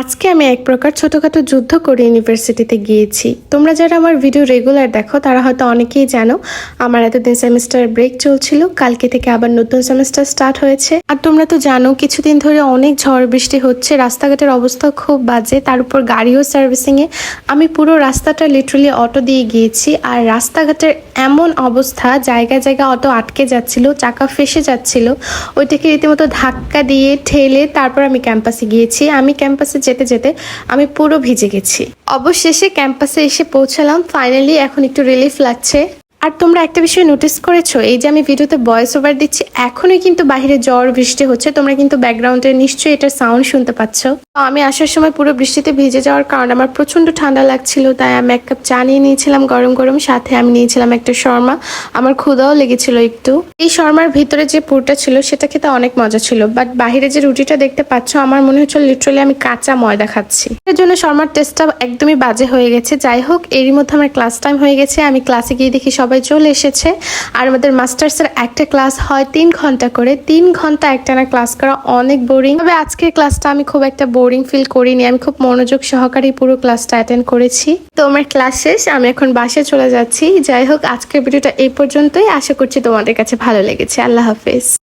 আজকে আমি এক প্রকার ছোটখাটো যুদ্ধ করে ইউনিভার্সিটিতে গিয়েছি। তোমরা যারা আমার ভিডিও রেগুলার দেখো তারা হয়তো অনেকেই জানো আমার এতদিন সেমিস্টার ব্রেক চলছিল, কালকে থেকে আবার নতুন সেমিস্টার স্টার্ট হয়েছে। আর তোমরা তো জানো কিছুদিন ধরে অনেক ঝড় বৃষ্টি হচ্ছে, রাস্তাঘাটের অবস্থা খুব বাজে, তার উপর গাড়িও সার্ভিসিংয়ে। আমি পুরো রাস্তাটা লিটারালি অটো দিয়ে গিয়েছি, আর রাস্তাঘাটের এমন অবস্থা জায়গায় জায়গায় অটো আটকে যাচ্ছিল, চাকা ফেসে যাচ্ছিল। ওইটাকে রীতিমতো ধাক্কা দিয়ে ঠেলে তারপর আমি ক্যাম্পাসে গিয়েছি। আমি ক্যাম্পাসে যেতে যেতে আমি পুরো ভিজে গেছি। অবশেষে ক্যাম্পাসে এসে পৌঁছালাম ফাইনালি, এখন একটু রিলিফ লাগছে। আর তোমরা একটা বিষয় নোটিস করেছো, এই যে আমি ভিডিওতে ভয়েস ওভার দিচ্ছি এখনই কিন্তু বাইরে ঝড় বৃষ্টি হচ্ছে, তোমরা কিন্তু ব্যাকগ্রাউন্ডে নিশ্চয়ই এটার সাউন্ড শুনতে পাচ্ছ। আমি আসার সময় পুরো বৃষ্টিতে ভিজে যাওয়ার কারণে আমার প্রচন্ড ঠান্ডা লাগছিল, তাই আমি এক কাপ চা নিয়ে নিয়েছিলাম গরম গরম, সাথে আমি নিয়েছিলাম একটা শর্মা। আমার ক্ষুধাও লেগেছিল একটু। এই শর্মার ভিতরে যে পুরটা ছিল সেটা খেতে অনেক মজা ছিল, বাট বাইরে যে রুটিটা দেখতে পাচ্ছ আমার মনে হচ্ছিল লিটারালি আমি কাঁচা ময়দা খাচ্ছি। এর জন্য শর্মার টেস্টটা একদমই বাজে হয়ে গেছে। যাই হোক, এরই মধ্যে আমার ক্লাস টাইম হয়ে গেছে। আমি ক্লাসে গিয়ে দেখি সবাই চলে এসেছে। আর আমাদের মাস্টার্সের একটা ক্লাস হয় 3 ঘন্টা করে, 3 ঘন্টা একটানা ক্লাস করা অনেক বোরিং। তবে আজকের ক্লাসটা আমি খুব একটা বোরিং ফিল করিনি, আমি খুব মনোযোগ সহকারে পুরো ক্লাসটা অ্যাটেন্ড করেছি। তো আমার ক্লাস শেষ, আমি এখন বাসায় চলে যাচ্ছি। যাই হোক, আজকের ভিডিওটা এই পর্যন্তই। আশা করছি তোমাদের কাছে ভালো লেগেছে। আল্লাহ হাফেজ।